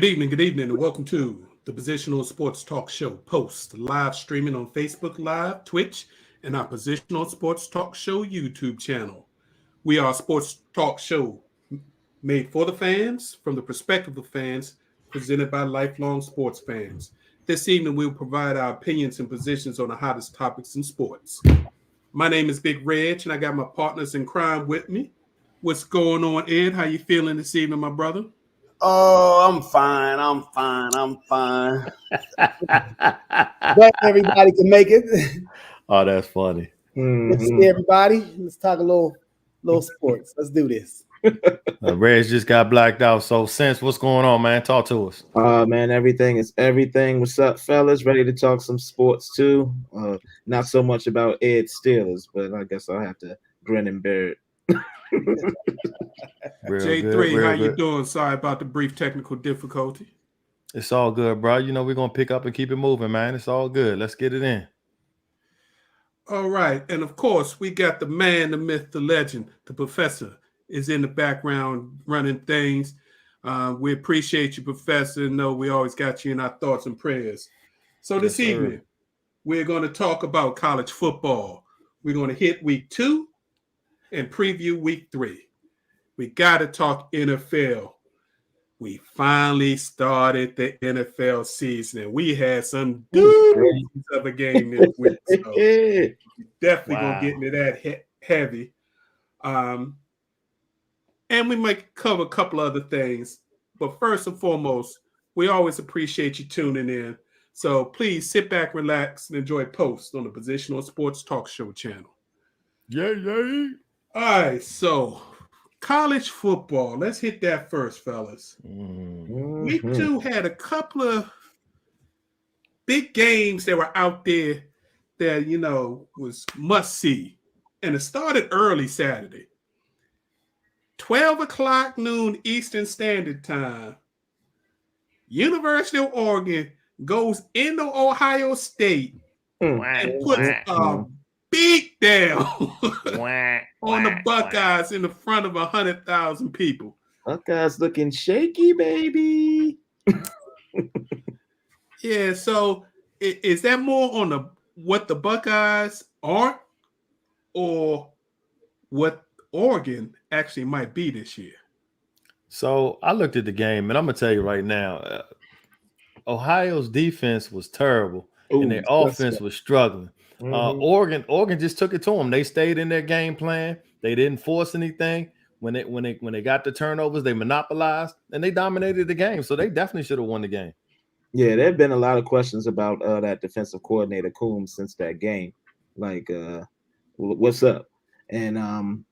Good evening, and welcome to the Positional Sports Talk Show post live streaming on Facebook Live, Twitch, and our Positional Sports Talk Show YouTube channel. We are a sports talk show made for the fans, from the perspective of fans, presented by lifelong sports fans. This evening, we'll provide our opinions and positions on the hottest topics in sports. My name is Big Reg, and I got my partners in crime with me. What's going on, Ed? How you feeling this evening, my brother? Oh, I'm fine. I'm fine. Glad everybody can make it. Oh, that's funny. Good to see everybody. Let's talk a little sports. Let's do this. Reg just got blacked out. So, Sense, what's going on, man? Talk to us. Man, everything is everything. What's up, fellas? Ready to talk some sports too? Not so much about Ed Steelers, but I guess I'll have to grin and bear it. J3, how you doing? Sorry about the brief technical difficulty. It's all good, bro. You know, we're going to pick up and keep it moving, man. It's all good. Let's get it in. All right. And of course, we got the man, the myth, the legend, the professor is in the background running things. We appreciate you, Professor. No, we always got you in our thoughts and prayers. So this evening, we're going to talk about college football. We're going to hit week 2 and preview week 3. We got to talk NFL. We finally started the NFL season, and we had some doozies of a game this week. So definitely going to get into that heavy. And we might cover a couple other things. But first and foremost, we always appreciate you tuning in. So please sit back, relax, and enjoy posts on the Positional Sports Talk Show channel. Yay. All right, so college football. Let's hit that first, fellas. Week 2 had a couple of big games that were out there that, was must see. And it started early Saturday. 12 o'clock noon Eastern Standard Time. University of Oregon goes into Ohio State and puts a beat down on the Buckeyes in the front of 100,000 people. Buckeyes looking shaky, baby. Yeah, so is that more on what the Buckeyes aren't, or what Oregon actually might be this year? So I looked at the game, and I'm going to tell you right now, Ohio's defense was terrible, and their offense was struggling. Oregon just took it to them. They stayed in their game plan. They didn't force anything. When they got the turnovers, they monopolized and they dominated the game. So they definitely should have won the game. Yeah, there have been a lot of questions about that defensive coordinator Coombs since that game. Like, what's up? And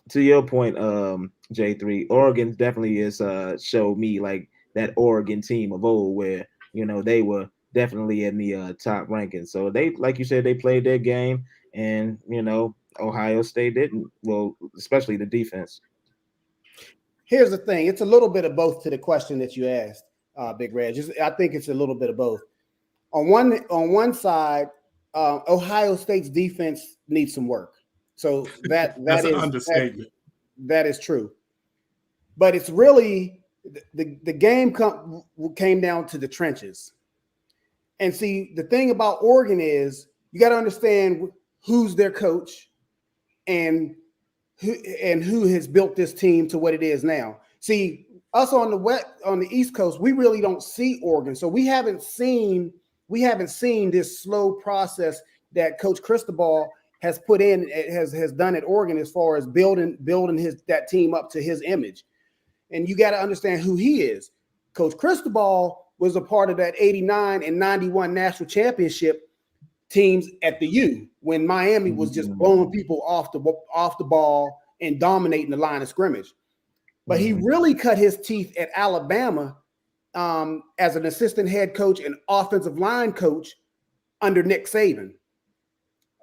to your point, J3, Oregon definitely is showed me like that Oregon team of old, where they were definitely in the top ranking. So they, like you said, they played their game, and Ohio State didn't. Well, especially the defense. Here's the thing: it's a little bit of both to the question that you asked, Big Reg. I think it's a little bit of both. On one side, Ohio State's defense needs some work. So that's an understatement. That is true. But it's really the game came down to the trenches. And see, the thing about Oregon is you got to understand who's their coach and who has built this team to what it is now. See, us on the East Coast, we really don't see Oregon. So we haven't seen this slow process that Coach Cristobal has put in, has done at Oregon as far as building that team up to his image. And you got to understand who he is. Coach Cristobal was a part of that 89 and 91 national championship teams at the U when Miami was just blowing people off the ball and dominating the line of scrimmage. But he really cut his teeth at Alabama as an assistant head coach and offensive line coach under Nick Saban.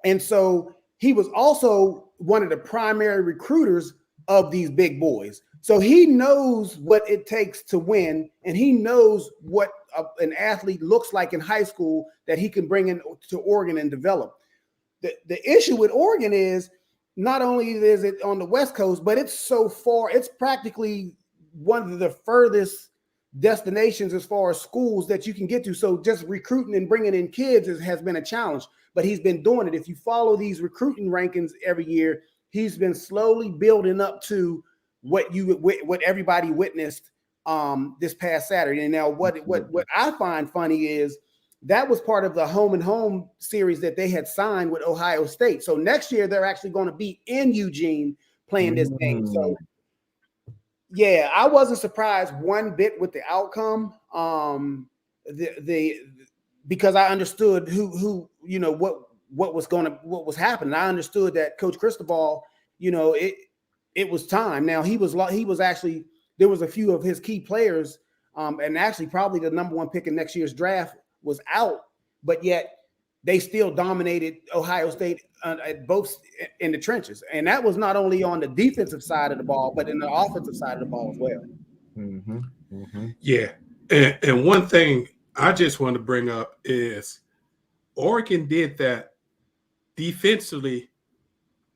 And so he was also one of the primary recruiters of these big boys. So he knows what it takes to win, and he knows what an athlete looks like in high school that he can bring in to Oregon and develop. The issue with Oregon is not only is it on the West Coast, but it's so far, it's practically one of the furthest destinations as far as schools that you can get to. So just recruiting and bringing in kids has been a challenge, but he's been doing it. If you follow these recruiting rankings every year, he's been slowly building up to what everybody witnessed this past Saturday. And now what I find funny is that was part of the home and home series that they had signed with Ohio State. So next year they're actually going to be in Eugene playing this game. So yeah, I wasn't surprised one bit with the outcome. Because I understood who what was happening. I understood that Coach Cristobal, it was time. Now he was actually, there was a few of his key players, and actually probably the number one pick in next year's draft was out, but yet they still dominated Ohio State at both in the trenches. And that was not only on the defensive side of the ball, but in the offensive side of the ball as well. Mm-hmm. Mm-hmm. Yeah. And one thing I just want to bring up is Oregon did that defensively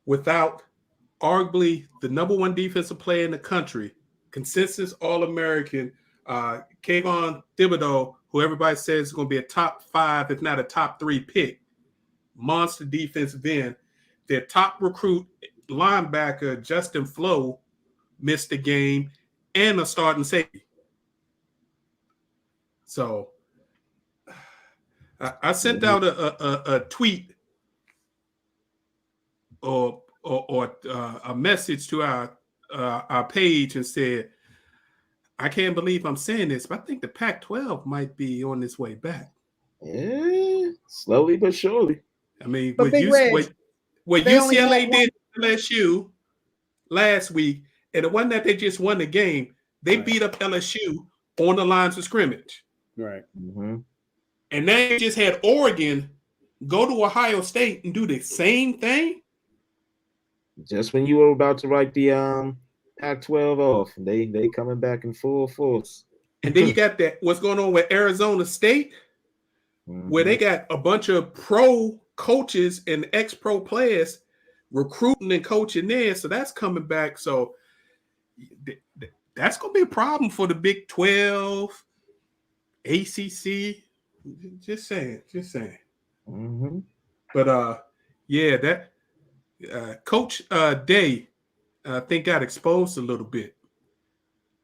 without arguably the number one defensive player in the country, consensus All-American, Kayvon Thibodeau, who everybody says is going to be a top 5, if not a top 3 pick. Monster defensive end. Their top recruit linebacker, Justin Flo, missed the game, and a starting safety. So I sent out a tweet or a message to our page and said, I can't believe I'm saying this, but I think the Pac-12 might be on its way back. Yeah, slowly but surely. I mean, But what UCLA did to LSU last week, and the one that they just won the game, they beat up LSU on the lines of scrimmage. Right. Mm-hmm. And they just had Oregon go to Ohio State and do the same thing. Just when you were about to write the Pac-12 off, they coming back in full force. And then you got that what's going on with Arizona State, where they got a bunch of pro coaches and ex-pro players recruiting and coaching there. So that's coming back. So that's going to be a problem for the Big 12, ACC. Just saying. Mm-hmm. But yeah, that Coach Day, I think, got exposed a little bit.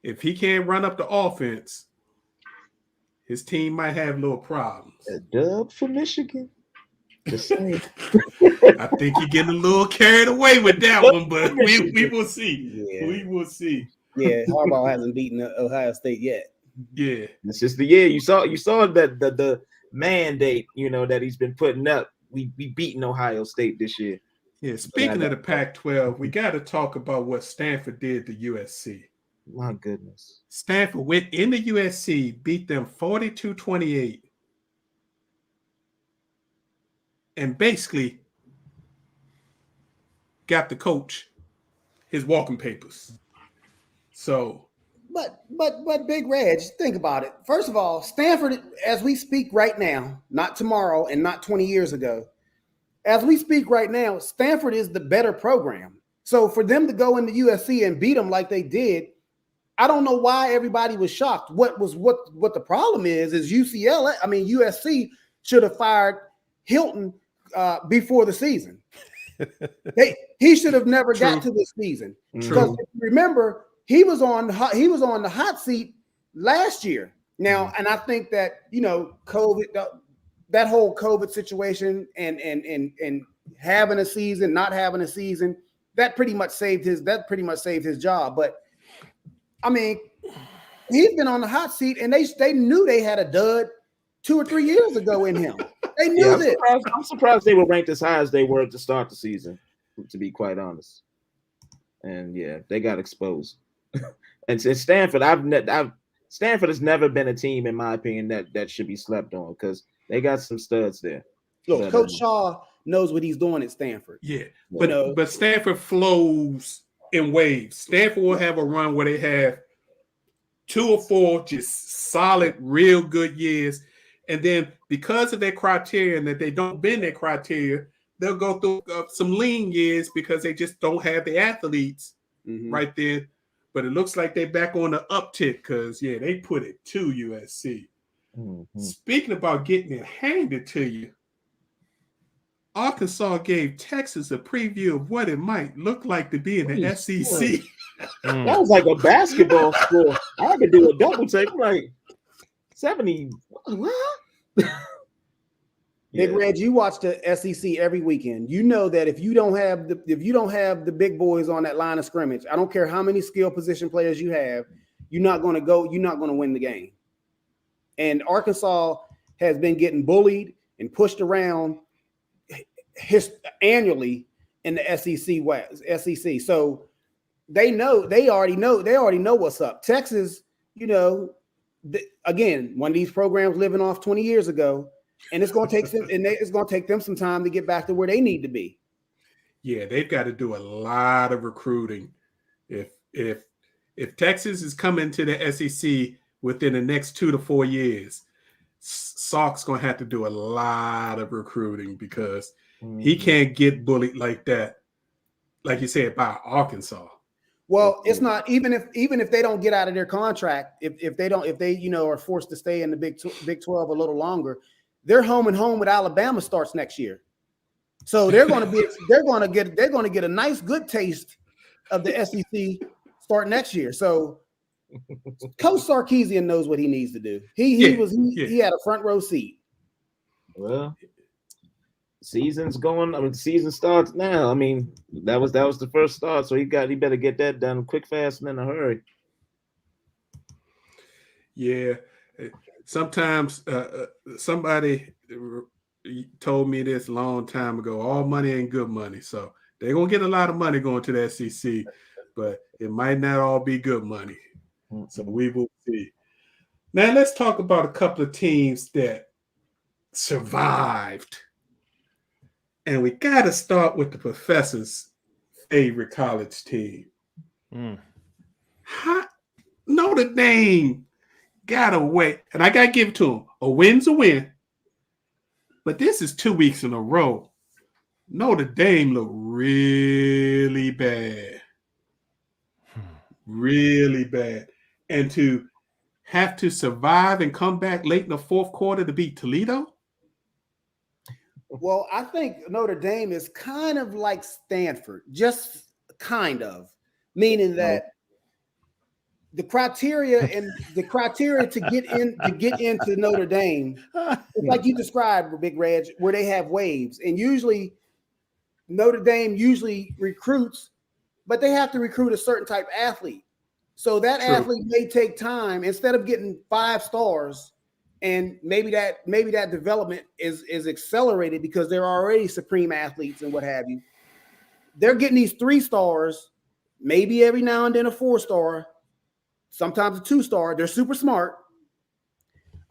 If he can't run up the offense, his team might have little problems. A dub for Michigan. Just saying. I think you're getting a little carried away with that one, but we will see. Yeah. We will see. Yeah, Harbaugh hasn't beaten Ohio State yet. Yeah. It's just the year. You saw that the mandate, that he's been putting up. We beaten Ohio State this year. Yeah. Speaking of the Pac-12, we got to talk about what Stanford did to USC. My goodness. Stanford went into USC, beat them 42-28. And basically got the coach his walking papers. So, but Big Reg, think about it. First of all, Stanford, as we speak right now, not tomorrow and not 20 years ago, as we speak right now, Stanford is the better program. So for them to go into USC and beat them like they did, I don't know why everybody was shocked. What the problem is USC should have fired Hilton before the season. He should have never got to this season. Because if you remember, he was on the hot seat last year. Now, and I think that COVID, that whole COVID situation, and having a season, not having a season, that pretty much saved his job. But I mean, he's been on the hot seat, and they knew they had a dud 2 or 3 years ago in him. They knew this. I'm surprised they were ranked as high as they were to start the season, to be quite honest. And yeah, they got exposed. And Stanford, Stanford has never been a team, in my opinion, that should be slept on, because they got some studs there. Look, Coach Shaw knows what he's doing at Stanford. Yeah, but Stanford flows in waves. Stanford will have a run where they have 2 or 4 just solid, real good years. And then because of their criteria and that they don't bend their criteria, they'll go through some lean years because they just don't have the athletes right there. but it looks like they're back on the uptick because they put it to USC. Speaking about getting it handed to you, Arkansas gave Texas a preview of what it might look like to be in the SEC. That was like a basketball score. I had to do a double take, like 70. Big Reg, you watch the SEC every weekend. You know that if you don't have the big boys on that line of scrimmage, I don't care how many skill position players you have, you're not going to win the game. And Arkansas has been getting bullied and pushed around annually in the SEC. So they already know what's up. Texas, again, one of these programs living off 20 years ago, and it's going to take them some time to get back to where they need to be. Yeah, they've got to do a lot of recruiting. If Texas is coming to the SEC within the next 2 to 4 years, Salk's going to have to do a lot of recruiting because he can't get bullied like that, like you said, by Arkansas. Well, it's not even if they don't get out of their contract, if they are forced to stay in the Big 12 a little longer, their home with Alabama starts next year. So they're going to get a nice good taste of the SEC start next year. So Coach Sarkisian knows what he needs to do. He had a front row seat. Well, season's going. I mean, season starts now. I mean, that was the first start, so he better get that done quick, fast, and in a hurry. Yeah, sometimes somebody told me this a long time ago. All money ain't good money, so they're gonna get a lot of money going to the SEC, but it might not all be good money. So we will see. Now let's talk about a couple of teams that survived. And we got to start with the professor's favorite college team. Notre Dame got away. And I got to give it to them. A win's a win. But this is 2 weeks in a row. Notre Dame looked really bad. Really bad. And to have to survive and come back late in the fourth quarter to beat Toledo? Well, I think Notre Dame is kind of like Stanford, just kind of, meaning that the criteria to get into Notre Dame, it's like you described, Big Reg, where they have waves, and usually Notre Dame recruits, but they have to recruit a certain type of athlete. So that athlete may take time. Instead of getting 5 stars, and maybe that development is accelerated because they're already supreme athletes and what have you. They're getting these 3 stars, maybe every now and then a 4-star, sometimes a 2-star. They're super smart,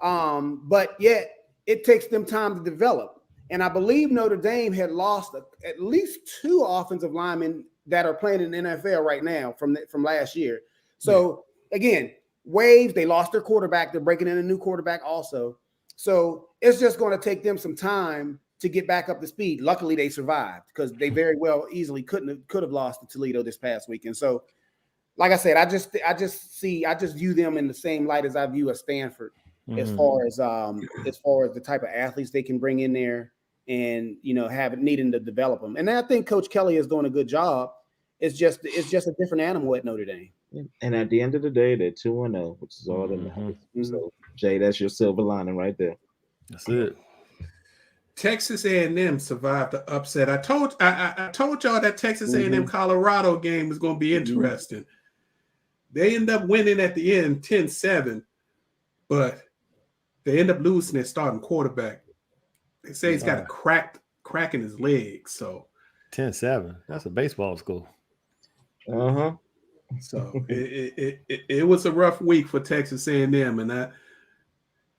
but yet it takes them time to develop. And I believe Notre Dame had lost at least 2 offensive linemen that are playing in the NFL right now from last year. So again, waves, they lost their quarterback. They're breaking in a new quarterback also. So it's just going to take them some time to get back up to speed. Luckily, they survived because they very well easily could have lost to Toledo this past weekend. So, like I said, I just view them in the same light as I view a Stanford as far as the type of athletes they can bring in there and needing to develop them. And I think Coach Kelly is doing a good job. It's just a different animal at Notre Dame. And at the end of the day, they're 2-0, which is all that matters. So, Jay, that's your silver lining right there. That's it. Texas A&M survived the upset. I told y'all that Texas A&M Colorado game was going to be interesting. They end up winning at the end 10-7, but they end up losing their starting quarterback. They say he's got a crack in his legs. So 10-7. That's a baseball score. So it was a rough week for Texas A&M, and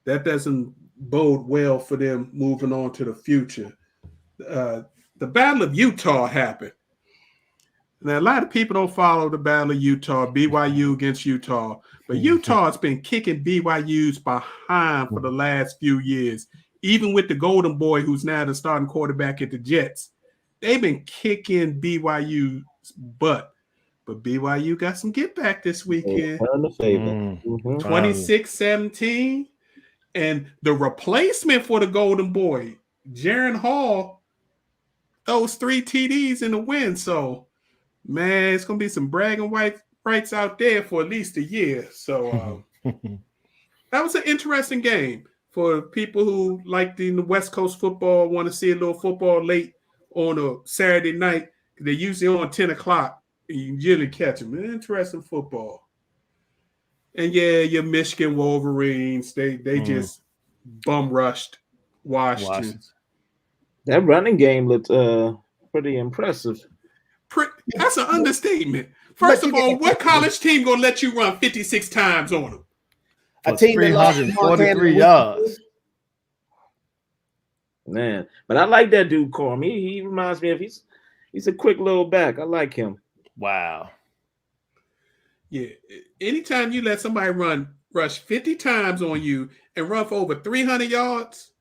that doesn't bode well for them moving on to the future. The Battle of Utah happened. Now, a lot of people don't follow the Battle of Utah, BYU against Utah, but Utah has been kicking BYU's behind for the last few years, even with the Golden Boy, who's now the starting quarterback at the Jets. They've been kicking BYU's butt. but BYU got some get back this weekend. Turn the favor. Mm. 26-17. And the replacement for the Golden Boy, Jaron Hall, those 3 TDs in the win. So, man, it's going to be some bragging rights out there for at least a year. So, that was an interesting game for people who like the West Coast football, want to see a little football late on a Saturday night. They're usually on 10 o'clock. And you can usually catch them. Interesting football. And yeah, your Michigan Wolverines, they just bum rushed Washington. That running game looked pretty impressive. That's an understatement. First of all, what college team gonna let you run 56 times on them? A team that lost 343 yards. Man, but I like that dude, Corm. He reminds me of he's a quick little back. I like him. Wow. Yeah. Anytime you let somebody rush 50 times on you and run for over 300 yards.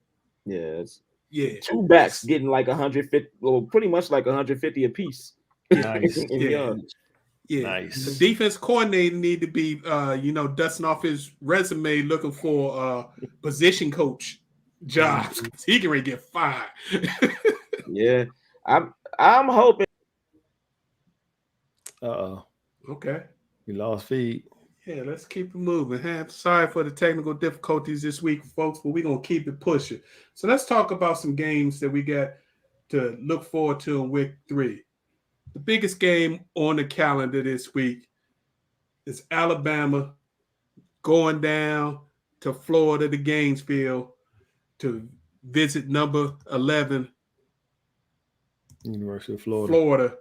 Yes. Yeah. 2 backs getting like 150, well, pretty much like 150 apiece. Nice. Yards. Yeah. Nice. The defense coordinator need to be dusting off his resume looking for position coach jobs. He can really get fired. Yeah. I'm hoping. Uh-oh. Okay. We lost feed. Yeah, let's keep it moving. Sorry for the technical difficulties this week, folks, but we're going to keep it pushing. So let's talk about some games that we got to look forward to in week 3. The biggest game on the calendar this week is Alabama going down to Florida, to Gainesville, to visit number 11, University of Florida.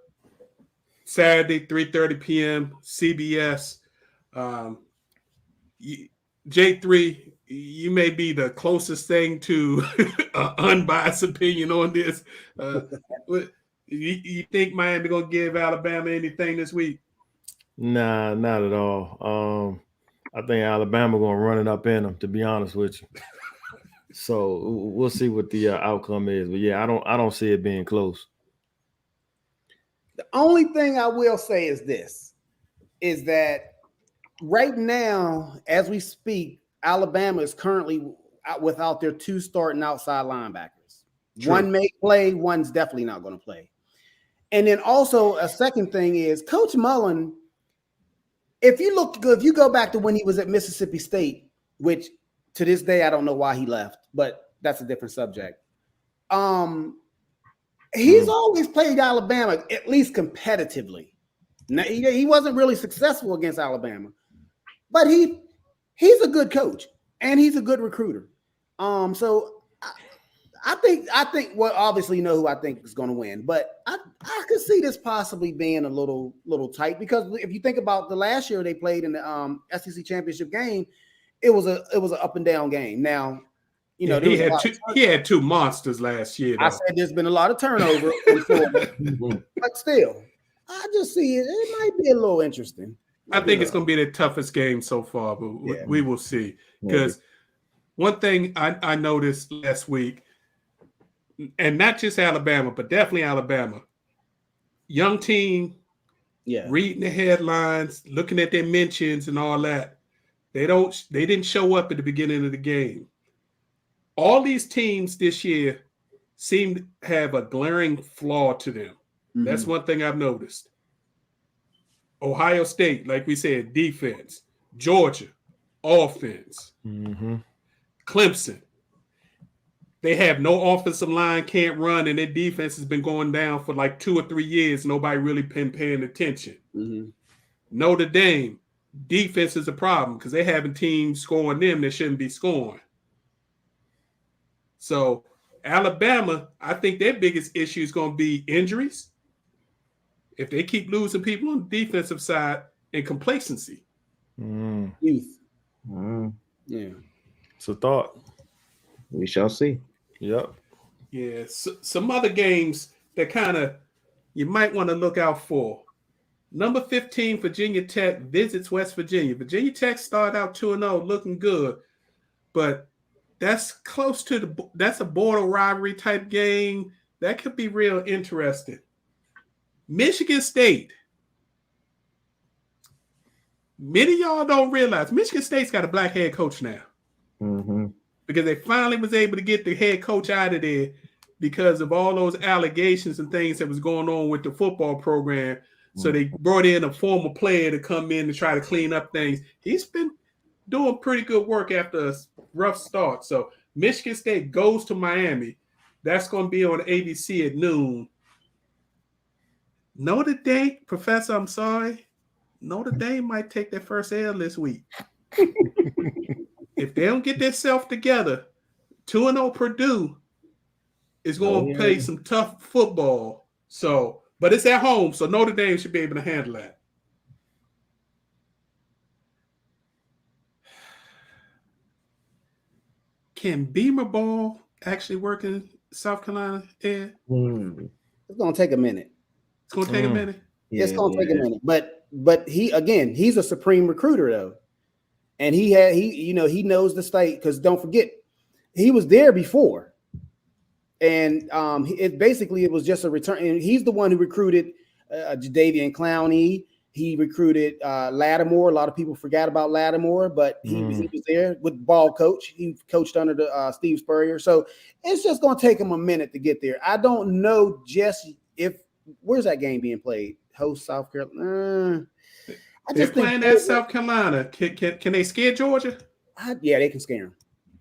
Saturday, 3:30 p.m., CBS. J3, you may be the closest thing to an unbiased opinion on this. You think Miami going to give Alabama anything this week? Nah, not at all. I think Alabama going to run it up in them, to be honest with you. So we'll see what the outcome is. But yeah, I don't see it being close. The only thing I will say is this, is that right now, as we speak, Alabama is currently without their 2 starting outside linebackers. True. One may play, one's definitely not going to play. And then also a second thing is Coach Mullen, if you go back to when he was at Mississippi State, which to this day I don't know why he left, but that's a different subject. He's always played Alabama, at least competitively. Now, he wasn't really successful against Alabama, but he's a good coach and he's a good recruiter. So I think well, obviously you know who I think is going to win, but I could see this possibly being a little tight, because if you think about the last year they played in the SEC championship game, it was an up and down game. Now, you know, he had 2 monsters last year, though. I said there's been a lot of turnover, but still, I just see it. It might be a little interesting. I think it's going to be the toughest game so far, but we will see. Because one thing I noticed last week, and not just Alabama, but definitely Alabama, young team, reading the headlines, looking at their mentions and all that. They didn't show up at the beginning of the game. All these teams this year seem to have a glaring flaw to them. Mm-hmm. That's one thing I've noticed. Ohio State, like we said, defense. Georgia, offense. Mm-hmm. Clemson, they have no offensive line, can't run, and their defense has been going down for like 2 or 3 years. Nobody really been paying attention. Mm-hmm. Notre Dame, defense is a problem because they're having teams scoring them that shouldn't be scoring. So Alabama, I think their biggest issue is going to be injuries. If they keep losing people on the defensive side, and complacency. Youth. Yeah. It's a thought. We shall see. Yep. Yeah. So, some other games that kind of you might want to look out for. Number 15, Virginia Tech visits West Virginia. Virginia Tech started out 2-0, looking good, but that's close to that's a border rivalry type game. That could be real interesting. Michigan State Many of y'all don't realize Michigan State's got a black head coach now because they finally was able to get the head coach out of there because of all those allegations and things that was going on with the football program. So they brought in a former player to come in to try to clean up things. He's been doing pretty good work after a rough start. So Michigan State goes to Miami. That's going to be on ABC at noon. Notre Dame, Professor, I'm sorry. Notre Dame might take their first L this week. If they don't get themselves together, 2-0 Purdue is going to play some tough football. So, but it's at home, so Notre Dame should be able to handle that. Can Beamer ball actually work in South Carolina, Ed? It's gonna take a minute. It's gonna take a minute. Yeah, it's gonna take a minute. But he's a supreme recruiter though. And he knows the state, because don't forget, he was there before. And it was just a return. And he's the one who recruited Jadeveon Clowney. He recruited Lattimore. A lot of people forgot about Lattimore, but he was there with ball coach. He coached under the Steve Spurrier. So it's just going to take him a minute to get there. I don't know just where's that game being played? Host South Carolina. They're playing at South Carolina. Can they scare Georgia? Yeah, they can scare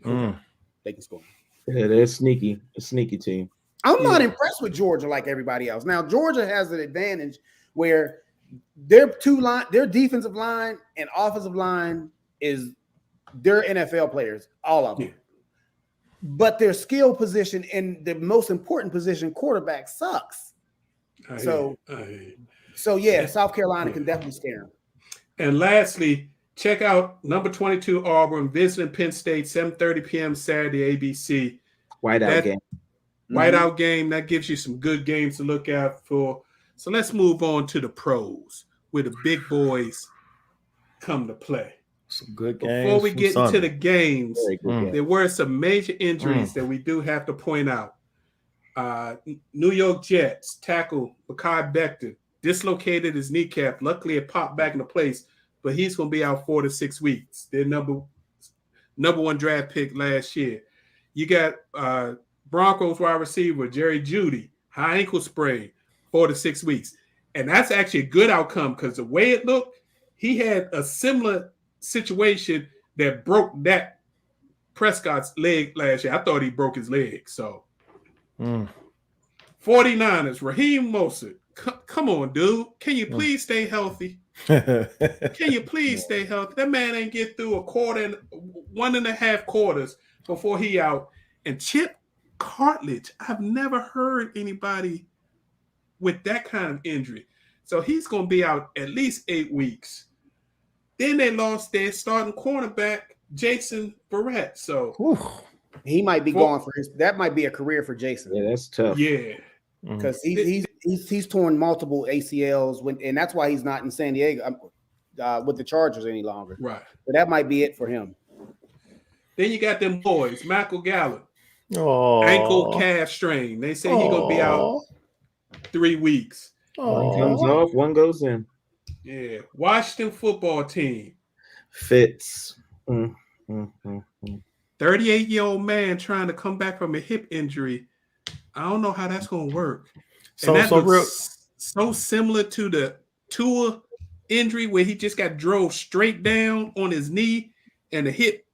them. They can score. Yeah, they're sneaky. A sneaky team. I'm not impressed with Georgia like everybody else. Now, Georgia has an advantage where their defensive line and offensive line they're NFL players, all of them. Yeah. But their skill position and the most important position, quarterback, sucks. So South Carolina can definitely scare them. And lastly, check out number 22 Auburn visiting Penn State, 7:30 p.m. Saturday, ABC. Whiteout game. That gives you some good games to look out for. So let's move on to the pros, where the big boys come to play. Some good games. Before we get into the games, there were some major injuries that we do have to point out. New York Jets tackle Mekhi Becton dislocated his kneecap. Luckily, it popped back into place, but he's going to be out 4 to 6 weeks. Their number one draft pick last year. You got Broncos wide receiver Jerry Jeudy, high ankle sprain, 4 to 6 weeks. And that's actually a good outcome because the way it looked, he had a similar situation that broke Dak Prescott's leg last year. I thought he broke his leg. So 49ers, Raheem Mostert. Come on, dude. Can you please stay healthy? Can you please stay healthy? That man ain't get through a quarter and 1.5 quarters before he out. And Chip Cartilage, I've never heard anybody with that kind of injury. So he's going to be out at least 8 weeks. Then they lost their starting cornerback, Jason Verrett. So he might be gone for that might be a career for Jason. Yeah, that's tough. Yeah. Because he's torn multiple ACLs, and that's why he's not in San Diego with the Chargers any longer. Right. But that might be it for him. Then you got them boys, Michael Gallup, ankle calf strain. They say he's gonna be out 3 weeks. One comes off, one goes in. Yeah. Washington football team. Fitz. 38-year-old man trying to come back from a hip injury. I don't know how that's going to work. So similar to the Tua injury where he just got drove straight down on his knee and the hip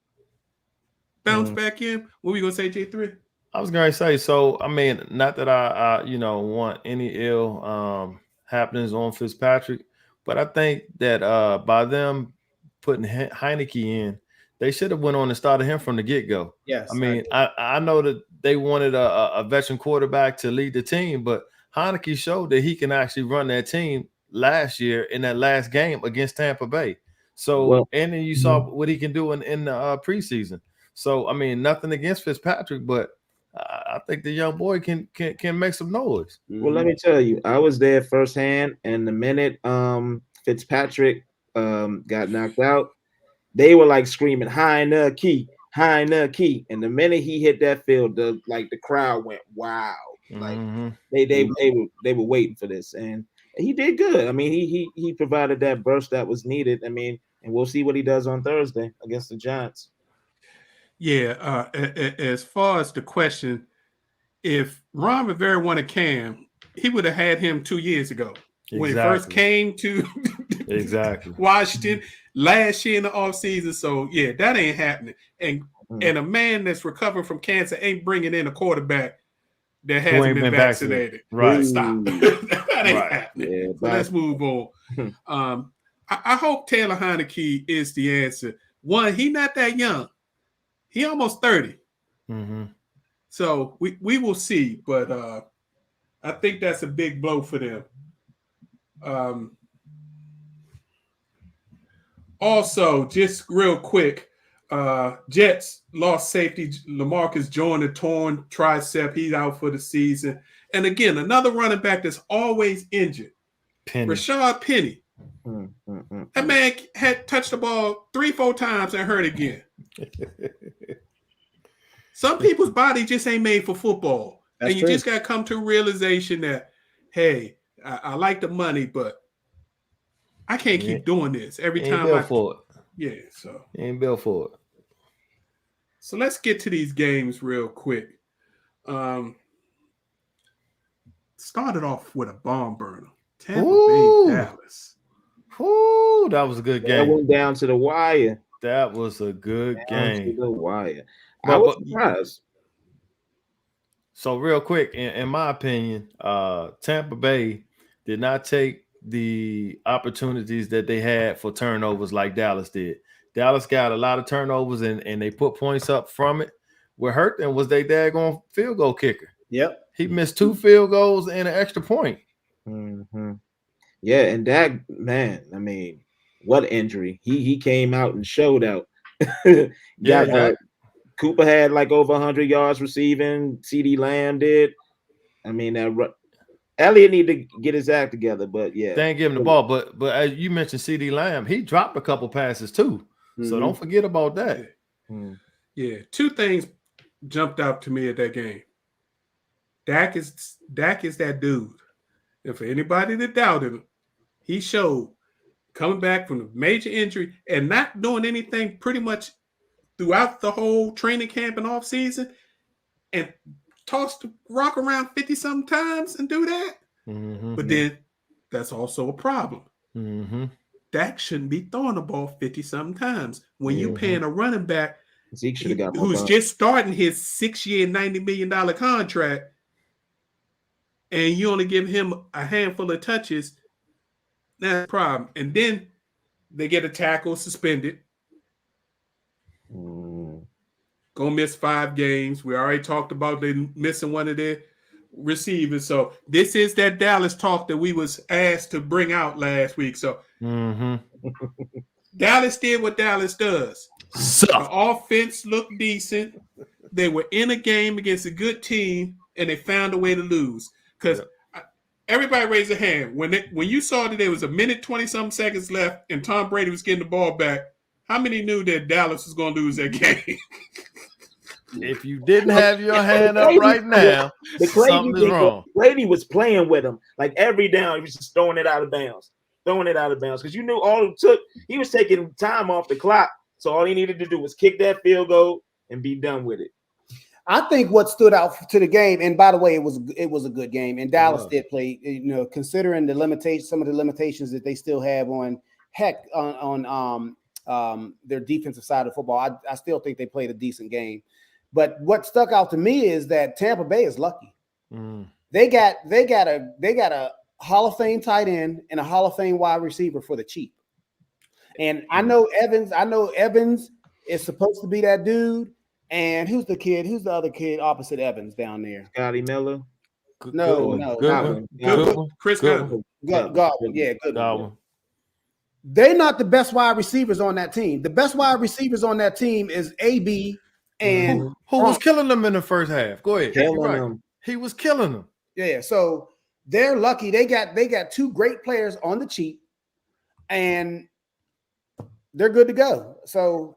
bounced back in. What were you going to say, J3? I was going to say, so, I mean, not that I want any ill happenings on Fitzpatrick, but I think that by them putting Heineke in, they should have went on and started him from the get-go. Yes. I mean, I know that they wanted a veteran quarterback to lead the team, but Heineke showed that he can actually run that team last year in that last game against Tampa Bay. So, and then you saw what he can do in the preseason. So, I mean, nothing against Fitzpatrick, but I think the young boy can make some noise. Well, let me tell you, I was there firsthand, and the minute Fitzpatrick got knocked out, they were like screaming Heineke, Heineke, and the minute he hit that field, the crowd went wow. Like they were waiting for this, and he did good. I mean, he provided that burst that was needed. I mean, and we'll see what he does on Thursday against the Giants. Yeah. As far as the question, if Ron Rivera wanted Cam, he would have had him 2 years ago when he first came to Washington last year in the offseason. So yeah, that ain't happening. And a man that's recovering from cancer ain't bringing in a quarterback that hasn't been vaccinated. Right. Stop. That ain't happening. Yeah, so let's move on. I hope Taylor Heineke is the answer. One, he not that young. He almost 30. Mm-hmm. So we will see. But I think that's a big blow for them. Also, just real quick, Jets lost safety LaMarcus Joyner, torn tricep. He's out for the season. And again, another running back that's always injured. Rashad Penny. That man had touched the ball 3-4 times and hurt again. Some people's body just ain't made for football. That's and you true. Just got to come to a realization that, hey, I like the money, but I can't keep doing this every time. Built for it. Yeah, so ain't built for it. So let's get to these games real quick. Started off with a bomb burner. Tampa Bay, Dallas. Ooh, that was a good game. That went down to the wire. That was a good game. To the wire. I was surprised. So real quick, in my opinion, Tampa Bay did not take the opportunities that they had for turnovers like Dallas did. Dallas got a lot of turnovers and they put points up from it. What hurt them was they daggone field goal kicker. Yep. He missed 2 field goals and an extra point. Mm-hmm. Yeah, and that, man, I mean, what injury. He came out and showed out. Cooper had like over 100 yards receiving. CeeDee Lamb did. I mean, Elliott need to get his act together, but yeah. They ain't give him the ball, but as you mentioned CeeDee Lamb, he dropped a couple passes too. Mm-hmm. So don't forget about that. Yeah, 2 things jumped out to me at that game. Dak is that dude. And for anybody that doubted him, he showed coming back from a major injury and not doing anything pretty much throughout the whole training camp and off season, and toss the rock around 50-something times and do that. Mm-hmm. But then that's also a problem. Mm-hmm. Dak shouldn't be throwing the ball 50-something times. When you're paying a running back who's just starting his 6-year, $90 million contract, and you only give him a handful of touches, that's a problem. And then they get a tackle suspended. Gonna miss 5 games. We already talked about they missing one of their receivers. So this is that Dallas talk that we was asked to bring out last week. So Dallas did what Dallas does. The offense looked decent. They were in a game against a good team, and they found a way to lose. Because everybody raised their hand. When you saw that there was a minute, 20-something seconds left, and Tom Brady was getting the ball back, how many knew that Dallas was going to lose that game? If you didn't have your hand up right now, something is wrong. Brady was playing with him. Like every down, he was just throwing it out of bounds. Because you knew all it took, he was taking time off the clock. So all he needed to do was kick that field goal and be done with it. I think what stood out to the game, and by the way, it was a good game, and Dallas did play. Considering the limitations, some of the limitations that they still have on their defensive side of football, I still think they played a decent game. But what stuck out to me is that Tampa Bay is lucky. They got a Hall of Fame tight end and a Hall of Fame wide receiver for the cheap. And I know Evans is supposed to be that dude. And who's the other kid opposite Evans down there? Scotty Miller. No. Goodwin. Chris Godwin. Godwin. Yeah, Godwin. They're not the best wide receivers on that team. The best wide receivers on that team is AB and who was killing them in the first half. Go ahead. He was killing them. Yeah, so they're lucky. They got 2 great players on the cheap, and they're good to go. So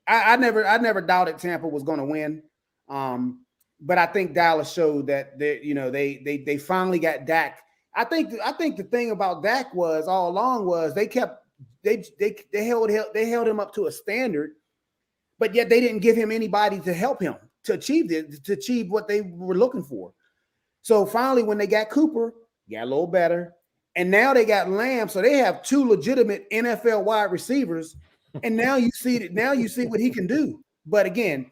I never doubted Tampa was going to win, but I think Dallas showed that they finally got Dak. I think the thing about Dak was all along was they kept held him up to a standard, but yet they didn't give him anybody to help him to achieve what they were looking for. So finally, when they got Cooper, got a little better, and now they got Lamb, so they have two legitimate NFL wide receivers, and now you see what he can do. But again,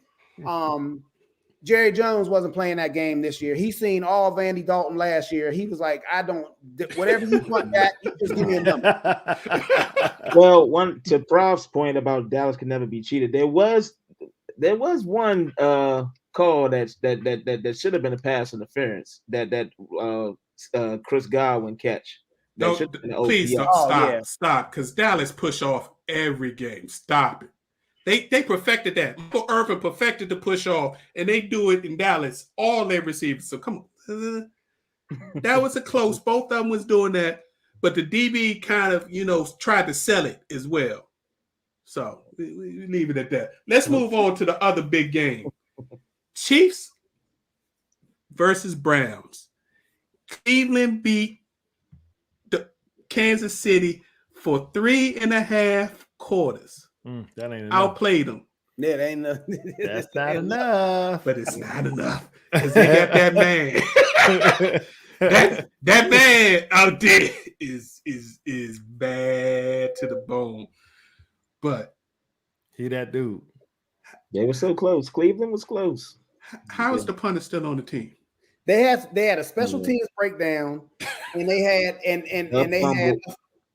Jerry Jones wasn't playing that game this year. He seen all of Andy Dalton last year. He was like, I don't, whatever you want that, you just give me a number. Well, to Prof's point about Dallas can never be cheated, there was one call that should have been a pass interference that Chris Godwin catch. No, please stop, because Dallas push off every game. Stop it. They perfected that. Michael Irvin perfected the push off, and they do it in Dallas, all their receivers. So come on. That was a close. Both of them was doing that, but the DB kind of, tried to sell it as well. So we leave it at that. Let's move on to the other big game. Chiefs versus Browns. Cleveland beat the Kansas City for 3.5 quarters. That ain't enough. Yeah, Outplayed them. that ain't enough. That's not enough. But it's not enough. Because they got that man. that man out there is bad to the bone. But he that dude. They were so close. Cleveland was close. How is the punter still on the team? They had a special teams breakdown, and they had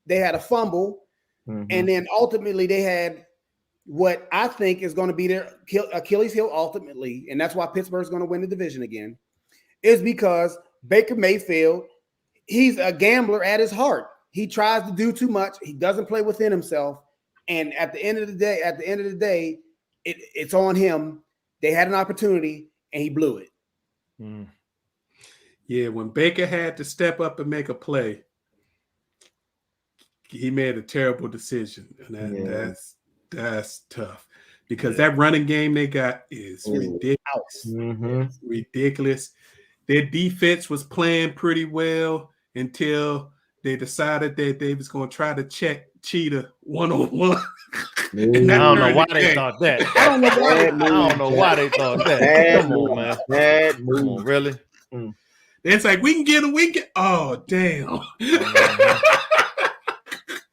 they had a fumble. Mm-hmm. And then ultimately they had what I think is going to be their Achilles heel ultimately, and that's why Pittsburgh's going to win the division again, is because Baker Mayfield, he's a gambler at his heart. He tries to do too much. He doesn't play within himself. And at the end of the day, it's on him. They had an opportunity and he blew it. Mm. Yeah, when Baker had to step up and make a play, he made a terrible decision, and that's tough because that running game they got is ridiculous. Mm-hmm. It's ridiculous. Their defense was playing pretty well until they decided that they was going to try to check Cheetah 1-on-1. I don't know why they thought that. I don't know why they thought that. Come on, man. Bad move. Come on, really? It's like we can get him. Oh, damn.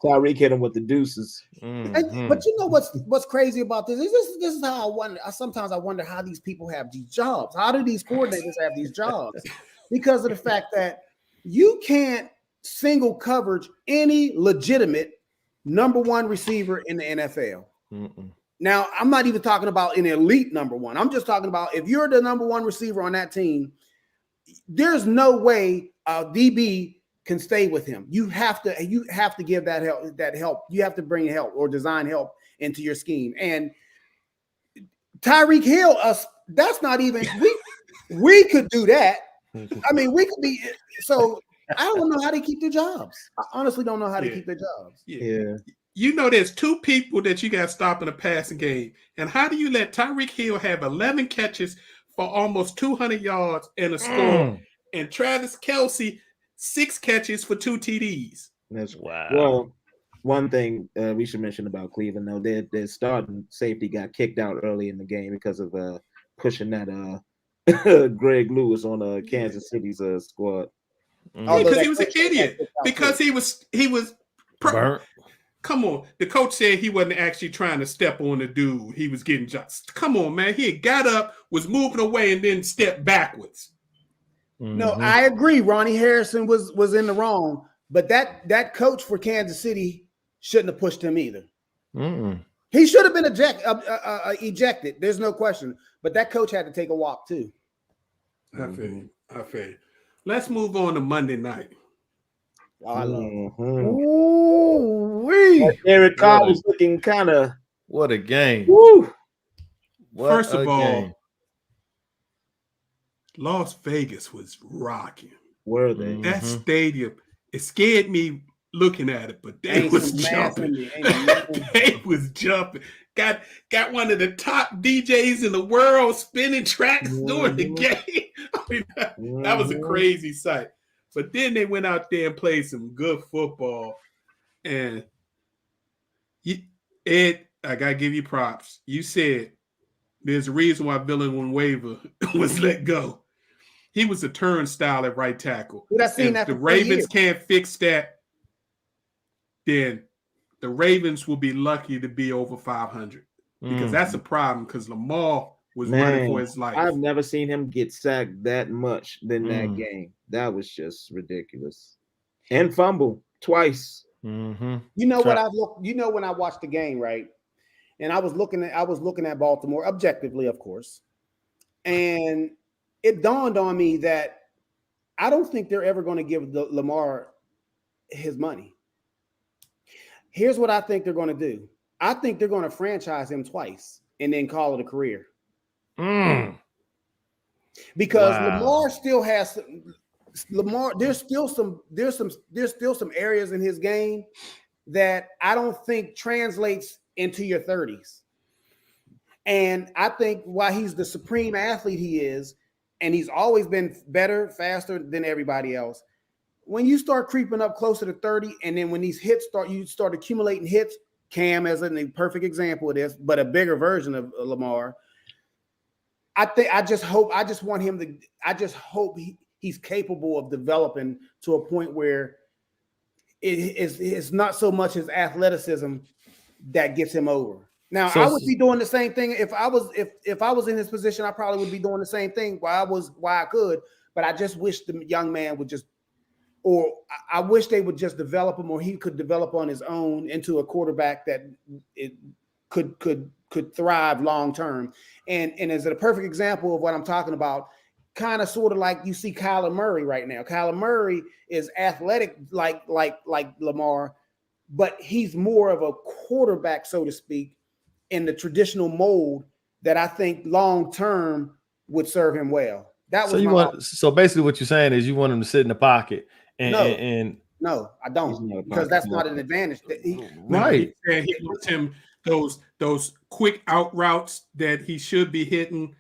Tyreek hit him with the deuces. Mm-hmm. But you know what's crazy about this? This is how I wonder. Sometimes I wonder how these people have these jobs. How do these coordinators have these jobs? Because of the fact that you can't single coverage any legitimate number one receiver in the NFL. Mm-mm. Now, I'm not even talking about an elite number one. I'm just talking about if you're the number one receiver on that team, there's no way a DB can stay with him. You have to give that help. You have to bring help or design help into your scheme. And Tyreek Hill, that's not even we could do that. I mean, we could be so. I don't know how they keep their jobs. I honestly don't know how to keep their jobs. Yeah. There's two people that you got stopped in a passing game. And how do you let Tyreek Hill have 11 catches for almost 200 yards and a score, and Travis Kelce 6 catches for 2 TDs? That's wow. Well, one thing we should mention about Cleveland, though, their starting safety got kicked out early in the game because of pushing that Greg Lewis on Kansas City's squad. Because he was an idiot. Because he was burnt. Come on. The coach said he wasn't actually trying to step on the dude. He was getting just. Come on, man. He had got up, was moving away, and then stepped backwards. Mm-hmm. No, I agree. Ronnie Harrison was in the wrong, but that coach for Kansas City shouldn't have pushed him either. Mm-mm. He should have been ejected. There's no question. But that coach had to take a walk too. I feel you. Let's move on to Monday night. Oh, I love it. Ooh-wee. Derek Carr was looking kind of. What a game. Woo. First of all, Las Vegas was rocking. Were they? That stadium, it scared me looking at it, but they was jumping. They was jumping. Got one of the top DJs in the world spinning tracks during the game. I mean, that was a crazy sight. But then they went out there and played some good football. And Ed, I gotta give you props. You said there's a reason why Villanueva was let go. He was a turnstile at right tackle. But I've seen If that the for 3 Ravens years. can't fix that, then the Ravens will be lucky to be over 500 because that's a problem. Because Lamar was running for his life. I've never seen him get sacked that much than that game. That was just ridiculous. And fumble twice. Mm-hmm. You know what I've looked. You know when I watched the game, right? And I was looking at Baltimore objectively, of course, and it dawned on me that I don't think they're ever going to give Lamar his money. Here's what I think they're going to do. I think they're going to franchise him twice and then call it a career. Because Lamar still has Lamar. There's still some areas in his game that I don't think translates into your 30s. And I think why he's the supreme athlete he is, and he's always been better, faster than everybody else. When you start creeping up closer to 30, and then when these hits you start accumulating hits, Cam as a perfect example of this, but a bigger version of Lamar. I just hope he's capable of developing to a point where it's not so much his athleticism that gets him over. Now, I would be doing the same thing if I was in his position. I probably would be doing the same thing while I could. But I just wish the young man would I wish they would just develop him, or he could develop on his own into a quarterback that it could thrive long term. And as a perfect example of what I'm talking about, kind of sort of like you see Kyler Murray right now. Kyler Murray is athletic like Lamar, but he's more of a quarterback, so to speak, in the traditional mold that I think long term would serve him well. That was so basically what you're saying is you want him to sit in the pocket no, I don't, because that's not an advantage. Right. He wants him those quick out routes that he should be hitting,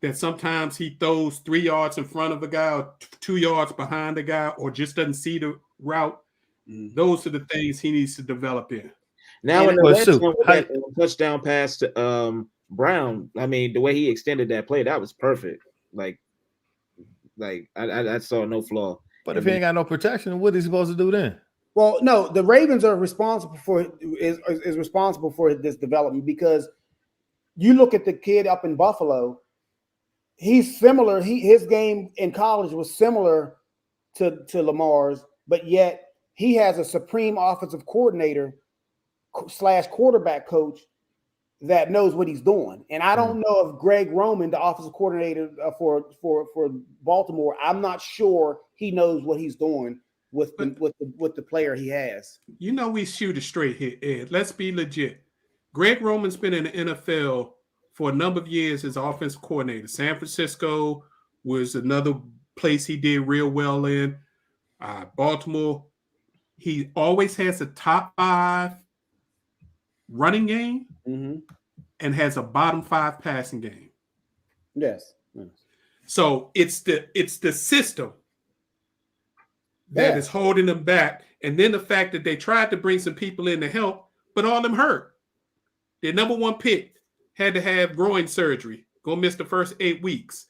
that sometimes he throws 3 yards in front of a guy or 2 yards behind a guy, or just doesn't see the route. Those are the things he needs to develop in. Now, when the touchdown pass to Brown, I mean, the way he extended that play, that was perfect. Like I saw no flaw. But if he ain't got no protection, what is he supposed to do then? Well, no, the Ravens are responsible for this development, because you look at the kid up in Buffalo. He's similar. His game in college was similar to Lamar's, but yet he has a supreme offensive coordinator / quarterback coach that knows what he's doing. And I don't know if Greg Roman, the offensive coordinator for Baltimore, I'm not sure he knows what he's doing with the player he has. You know, we shoot it straight here, Ed. Let's be legit. Greg Roman's been in the NFL for a number of years as offensive coordinator. San Francisco was another place he did real well in. Baltimore, he always has a top 5 running game and has a bottom 5 passing game. Yes. So it's the system that is holding them back. And then the fact that they tried to bring some people in to help, but all of them hurt. Their number 1 pick had to have groin surgery, gonna miss the first 8 weeks.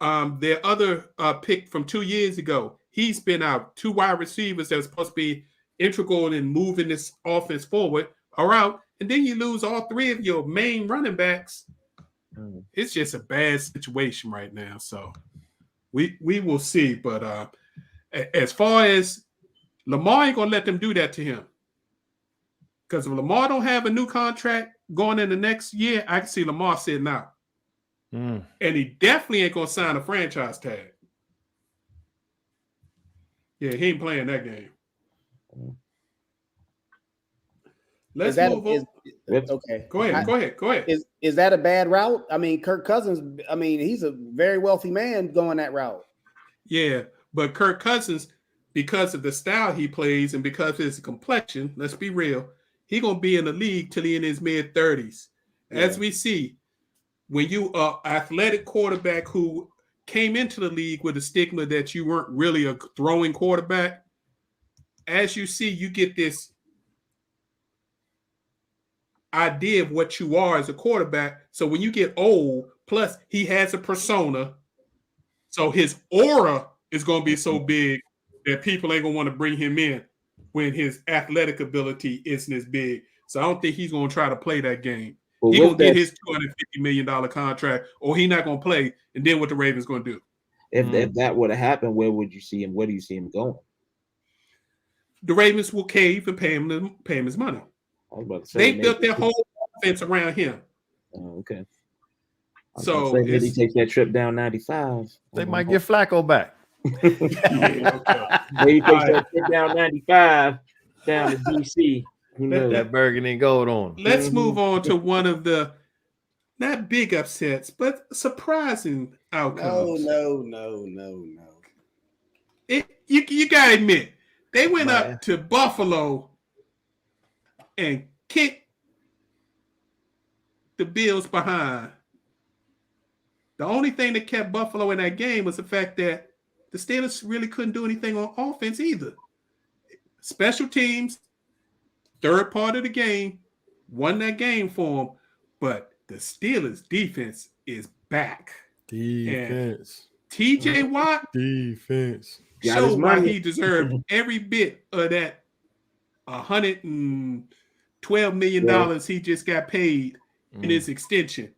Their other pick from 2 years ago, he's been out. 2 wide receivers that was supposed to be integral in moving this offense forward are out. And then you lose all 3 of your main running backs. It's just a bad situation right now. So we will see. But as far as Lamar, ain't gonna let them do that to him. Because if Lamar don't have a new contract going in the next year, I can see Lamar sitting out. And he definitely ain't gonna sign a franchise tag. Yeah, he ain't playing that game. Let's move on. Okay. Go ahead. Is that a bad route? I mean, Kirk Cousins, he's a very wealthy man going that route. Yeah, but Kirk Cousins, because of the style he plays and because of his complexion, let's be real, he's going to be in the league till he in his mid-30s. As we see, when you are an athletic quarterback who came into the league with a stigma that you weren't really a throwing quarterback, as you see, you get this idea of what you are as a quarterback. So when you get old, plus he has a persona, so his aura is going to be so big that people ain't going to want to bring him in when his athletic ability isn't as big. So I don't think he's going to try to play that game. But He's with going to get that- his $250 million contract, or he's not going to play. And then what the Ravens going to do? If that would have happened, where would you see him? Where do you see him going? The Ravens will cave and pay him his money. I was about to say, They maybe- built their whole offense around him. Oh, okay. I was So gonna say, maybe he it's- takes that trip down 95. They might get Flacco back. Yeah, okay. Maybe he takes All right. that trip down 95 down to DC. Who knows? That burgundy and gold on. Let's move on to one of the not big upsets, but surprising outcomes. No. You gotta admit, they went Man. up to Buffalo and kicked the Bills behind. The only thing that kept Buffalo in that game was the fact that the Steelers really couldn't do anything on offense either. Special teams, third part of the game, won that game for them, but the Steelers defense is back. Defense. TJ Watt Defense. Got his showed why money. he deserved every bit of that $112 million he just got paid in his extension.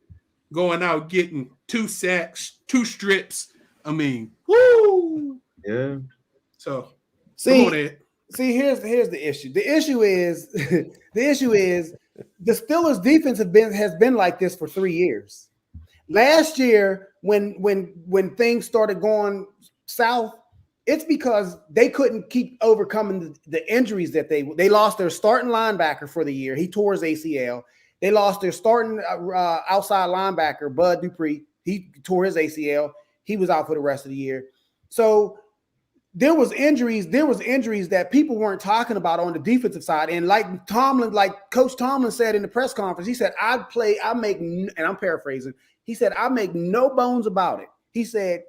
Going out getting 2 sacks, 2 strips. I mean, woo! Yeah. So come See, on, Ed. here's the issue. The issue is the Steelers defense has been like this for 3 years. Last year, when things started going south, it's because they couldn't keep overcoming the injuries that they lost their starting linebacker for the year. He tore his ACL. They lost their starting outside linebacker, Bud Dupree. He tore his ACL. He was out for the rest of the year. So there was injuries that people weren't talking about on the defensive side. And like Coach Tomlin said in the press conference, he said, and I'm paraphrasing, he said, I make no bones about it. He said,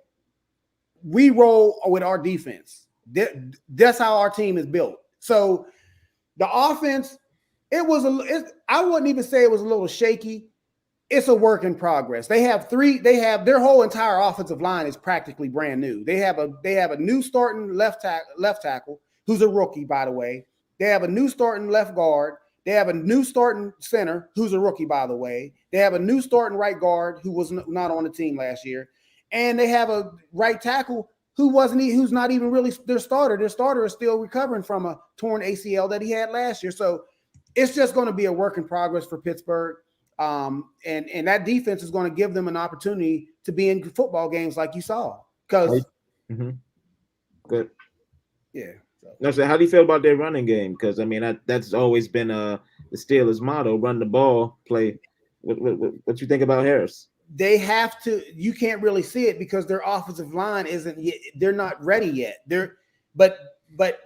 we roll with our defense. That's how our team is built. So the offense, I wouldn't even say it was a little shaky. It's a work in progress. They have their whole entire offensive line is practically brand new. They have a new starting left tackle, who's a rookie, by the way. They have a new starting left guard. They have a new starting center, who's a rookie, by the way. They have a new starting right guard, who was not on the team last year. And they have a right tackle who's not even really their starter. Their starter is still recovering from a torn ACL that he had last year. So it's just going to be a work in progress for Pittsburgh. And that defense is going to give them an opportunity to be in football games like you saw. Because Good. yeah. No, so how do you feel about their running game? Because I mean, that's always been the Steelers' motto: run the ball, play. What you think about Harris? They have to. You can't really see it because their offensive line isn't yet. They're not ready yet. But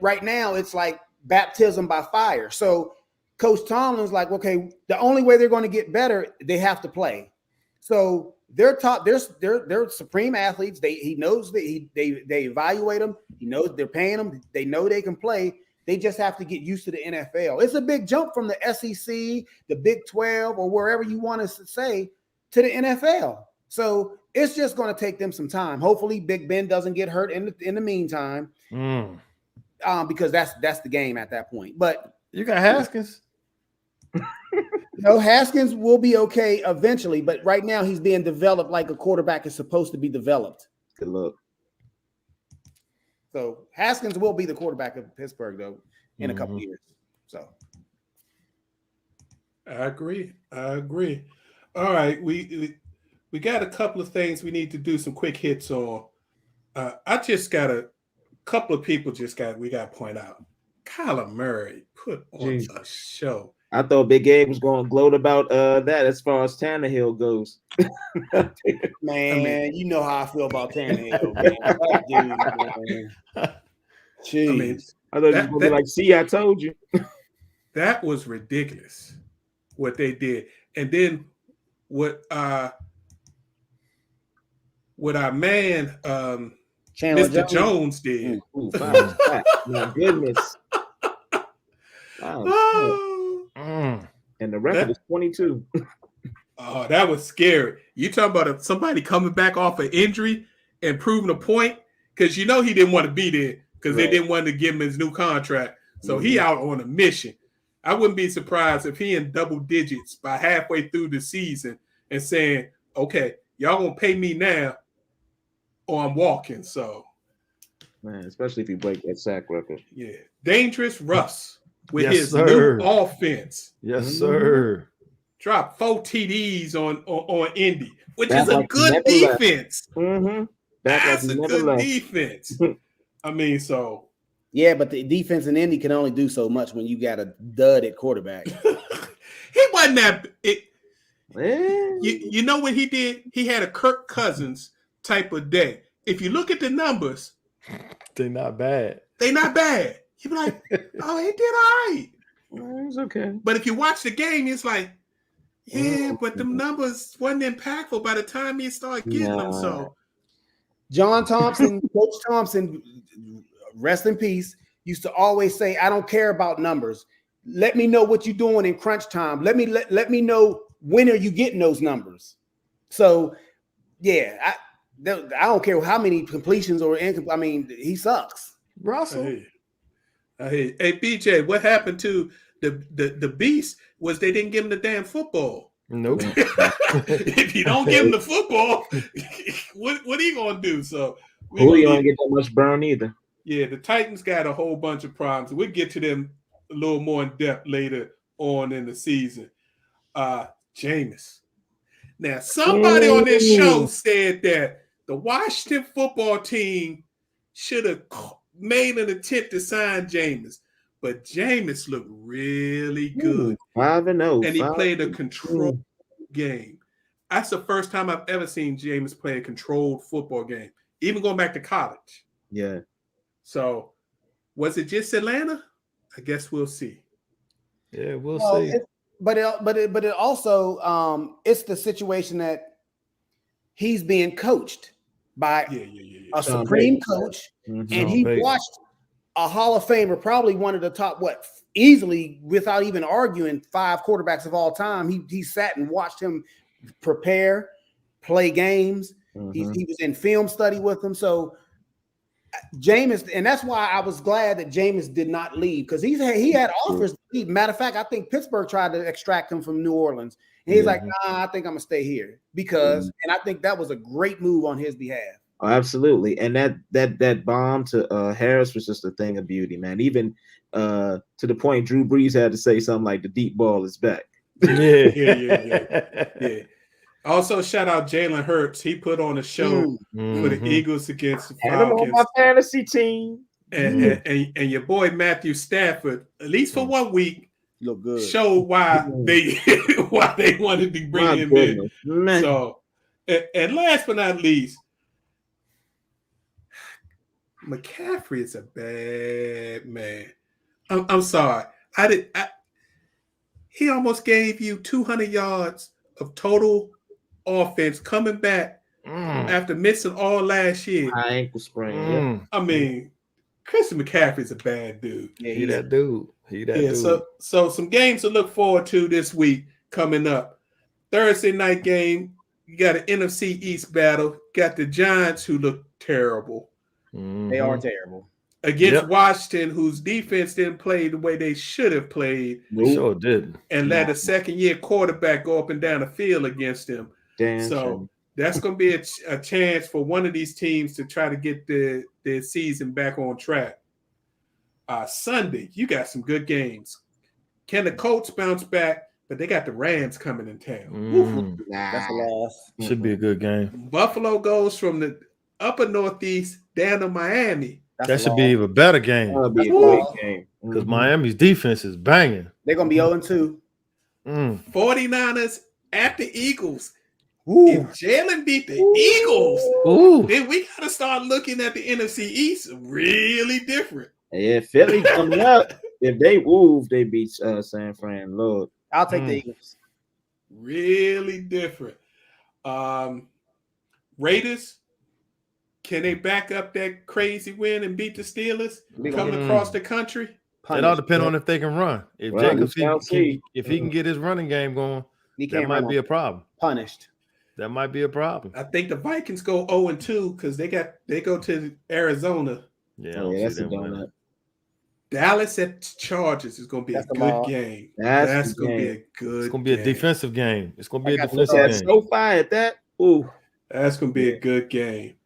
right now it's like baptism by fire. So Coach Tomlin's like, okay, the only way they're going to get better, they have to play. So they're supreme athletes. He knows that they evaluate them. He knows they're paying them. They know they can play. They just have to get used to the NFL. It's a big jump from the SEC, the Big 12, or wherever you want to say, to the NFL. So it's just going to take them some time. Hopefully Big Ben doesn't get hurt in the meantime, because that's the game at that point. But you got Haskins. Haskins will be okay eventually, but right now he's being developed like a quarterback is supposed to be developed. Good luck. So Haskins will be the quarterback of Pittsburgh, though, in a couple years. So I agree. All right, we got a couple of things we need to do some quick hits on. I just got a couple of people we got to point out. Kyler Murray put on a show. I thought Big Gabe was going to gloat about that as far as Tannehill goes. Man, you know how I feel about Tannehill, man. That dude, man. Jeez. I thought he was going to be like, see, I told you. That was ridiculous what they did. And then what our man Chandler Mr. Jones did. Ooh, my goodness. Wow. Oh. And and the record is 22. Oh, that was scary. You talking about somebody coming back off an injury and proving a point? Because you know he didn't want to be there because they didn't want to give him his new contract. So he out on a mission. I wouldn't be surprised if he in double digits by halfway through the season and saying, okay, y'all gonna pay me now or I'm walking. So Man, especially if you break that sack record. yeah. Dangerous Russ with Yes, his sir. new offense. Yes, sir. Dropped 4 TDs on Indy, which Back is a like he good never left. defense. Mm-hmm. Back That's like a he never good left. defense. I mean, so Yeah, but the defense in Indy can only do so much when you got a dud at quarterback. he wasn't that. Eh, You know what he did? He had a Kirk Cousins type of day. If you look at the numbers, They're not bad. they not bad. You be like, oh, he did all right. it's okay. But if you watch the game, it's like, yeah, but the numbers wasn't impactful by the time he started getting them. So John Thompson, Coach Thompson, rest in peace, used to always say, I don't care about numbers. Let me know what you're doing in crunch time. Let me know when are you getting those numbers. So yeah, I don't care how many completions or incomplete. I mean, he sucks. Russell. Hey, BJ, what happened to the beast was they didn't give him the damn football. Nope. If you don't give him the football, what are you gonna do? So Julio don't get that much burn either. yeah, the Titans got a whole bunch of problems. We'll get to them a little more in depth later on in the season. Jameis. Now, somebody on this show said that the Washington football team should have made an attempt to sign Jameis, but Jameis looked really good. 5-0. And he played a controlled game. That's the first time I've ever seen Jameis play a controlled football game, even going back to college. Yeah. So, was it just Atlanta? I guess we'll see. Yeah, we'll see. But it also it's the situation that he's being coached by a supreme coach, and he watched a Hall of Famer, probably one of the top, easily without even arguing, 5 quarterbacks of all time. He sat and watched him prepare, play games. He was in film study with him. So Jameis, and that's why I was glad that Jameis did not leave, because he had offers to leave. Matter of fact, I think Pittsburgh tried to extract him from New Orleans, and he's like, nah, I think I'm gonna stay here because, and I think that was a great move on his behalf. Oh, absolutely, and that bomb to Harris was just a thing of beauty, man. Even to the point Drew Brees had to say something like, "The deep ball is back." Yeah. Also, shout out Jalen Hurts. He put on a show for the Eagles against the Falcons. On my fantasy team. And your boy Matthew Stafford, at least for 1 week, look good. Showed why they wanted to bring him in. Man. So, and last but not least, McCaffrey is a bad man. I'm sorry. He almost gave you 200 yards of total offense coming back after missing all last year. High ankle sprain. I mean, Christian McCaffrey's a bad dude. Yeah, he that dude. Dude. So some games to look forward to this week coming up. Thursday night game, you got an NFC East battle. Got the Giants, who look terrible. They are terrible. Against Washington, whose defense didn't play the way they should have played. Sure did. And let a second-year quarterback go up and down the field against them. So that's going to be a chance for one of these teams to try to get their season back on track. Sunday, you got some good games. Can the Colts bounce back? But they got the Rams coming in town. That's a loss. Should be a good game. Buffalo goes from the upper Northeast down to Miami. That should be even better game. That'll be a great game. Because Miami's defense is banging. They're going to be 0-2. 49ers at the Eagles. If Jalen beat the Eagles, then we got to start looking at the NFC East really different. Yeah, Philly coming up. If they move, they beat San Fran. Lord, I'll take the Eagles. Really different. Raiders, can they back up that crazy win and beat the Steelers coming across the country? It all depends on if they can run. If Well, Jacobs, we shall see. if he can get his running game going, He that can't might run be a problem. punished. That might be a problem. I think the Vikings go 0-2 because they go to Arizona. Yeah, Oh, yeah, that's a donut. Dallas at Chargers is going to be That's a the good law. game. That's That's the going to be game. a good. It's going to be a defensive game. It's going to be a I got defensive That's game. so fire at that. Ooh. That's going to be a good game.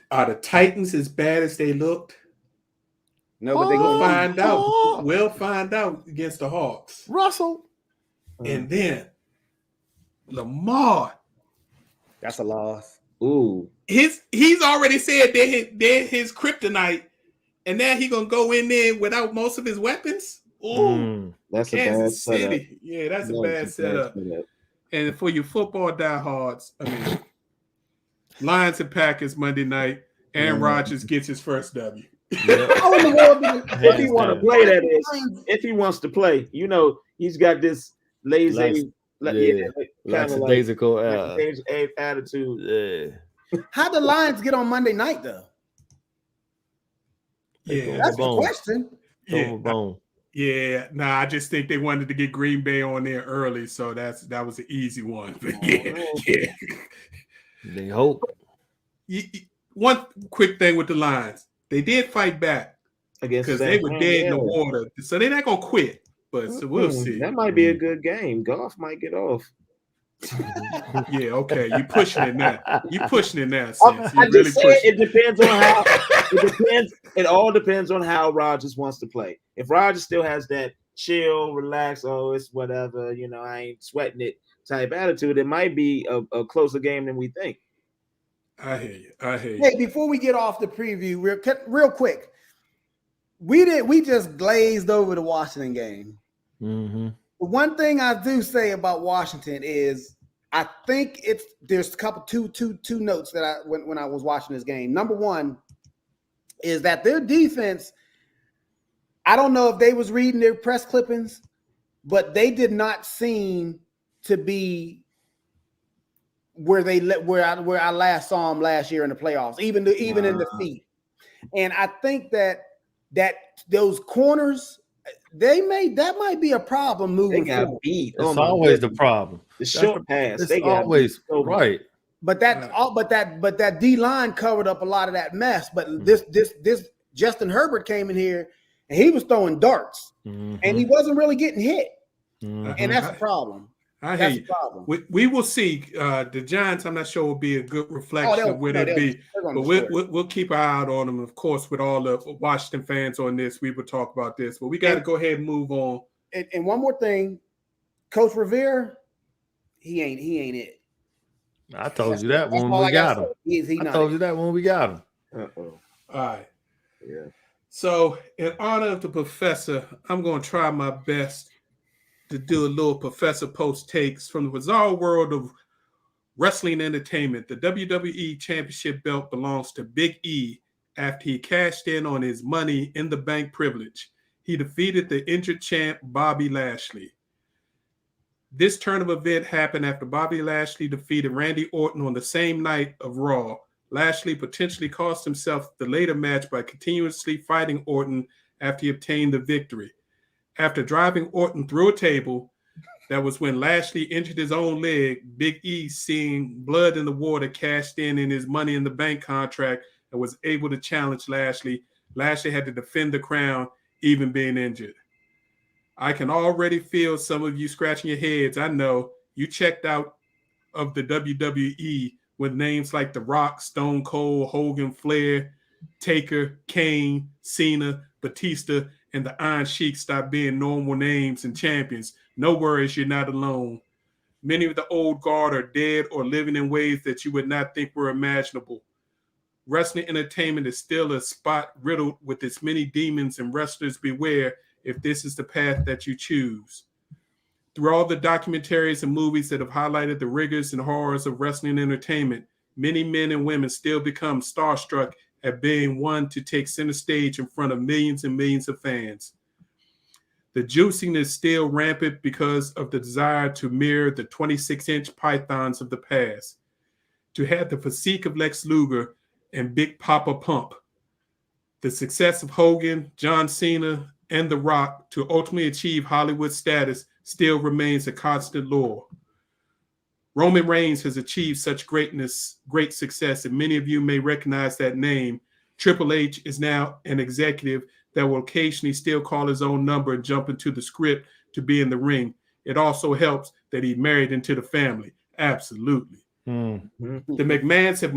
Are the Titans as bad as they looked? No, but they We'll go find out. We'll find out against the Hawks. Russell. And then Lamar. That's a loss. Ooh. He's already said they're his kryptonite, and now he's gonna go in there without most of his weapons. Ooh, That's a bad Kansas setup. City. Yeah, that's a bad setup. And for you football diehards, I mean, Lions and Packers Monday night. Aaron Rodgers gets his first W. If he want to play, that is. If he wants to play, you know, he's got this lazy, lackadaisical attitude. Yeah. How'd the Lions get on Monday night though? Yeah, That's the question. Yeah, nah, I just think they wanted to get Green Bay on there early, so that was an easy one. But yeah. They hope. One quick thing with the Lions, they did fight back because they were dead in the water, so they're not gonna quit. But so we'll see. That might be a good game. Golf might get off. Yeah, okay. You pushing it now. You pushing it now. It depends on how. It all depends on how Rodgers wants to play. If Rodgers still has that chill, relax, oh, it's whatever, you know, I ain't sweating it type attitude, it might be a closer game than we think. I hear you. Hey, before we get off the preview, real quick, we just glazed over the Washington game. Mm-hmm. One thing I do say about Washington is I think there's a couple two notes that when I was watching this game. Number one is that their defense, I don't know if they was reading their press clippings, but they did not seem to be where I last saw them last year in the playoffs, even in defeat. And I think that those corners, that might be a problem moving forward. They got beat. It's always the problem. The short pass. They always got right. But that D line covered up a lot of that mess. But this Justin Herbert came in here and he was throwing darts, and he wasn't really getting hit, and that's a problem. I hear you. We will see. The Giants, I'm not sure, will be a good reflection of where they'll be. But we'll keep an eye out on them. Of course, with all the Washington fans on this, we will talk about this. But we got to go ahead and move on. And one more thing, Coach Rivera, he ain't it. I told you that when we got him. I told you that when we got him. All right. Yeah. So, in honor of the professor, I'm going to try my best to do a little Professor Post takes from the bizarre world of wrestling entertainment. The WWE Championship belt belongs to Big E after he cashed in on his money in the bank privilege. He defeated the injured champ Bobby Lashley. This turn of event happened after Bobby Lashley defeated Randy Orton on the same night of Raw. Lashley potentially cost himself the later match by continuously fighting Orton after he obtained the victory. After driving Orton through a table, that was when Lashley injured his own leg. Big E, seeing blood in the water, cashed in his Money in the Bank contract and was able to challenge Lashley. Lashley had to defend the crown, even being injured. I can already feel some of you scratching your heads. I know you checked out of the WWE with names like The Rock, Stone Cold, Hogan, Flair, Taker, Kane, Cena, Batista, and the Iron Sheik stop being normal names and champions. No worries, you're not alone. Many of the old guard are dead or living in ways that you would not think were imaginable. Wrestling entertainment is still a spot riddled with its many demons, and wrestlers beware if this is the path that you choose. Through all the documentaries and movies that have highlighted the rigors and horrors of wrestling entertainment, many men and women still become starstruck at being one to take center stage in front of millions and millions of fans. The juicing is still rampant because of the desire to mirror the 26-inch pythons of the past, to have the physique of Lex Luger and Big Papa Pump. The success of Hogan, John Cena, and The Rock to ultimately achieve Hollywood status still remains a constant lure. Roman Reigns has achieved such great success, and many of you may recognize that name. Triple H is now an executive that will occasionally still call his own number and jump into the script to be in the ring. It also helps that he married into the family. Absolutely. Mm-hmm. The McMahons have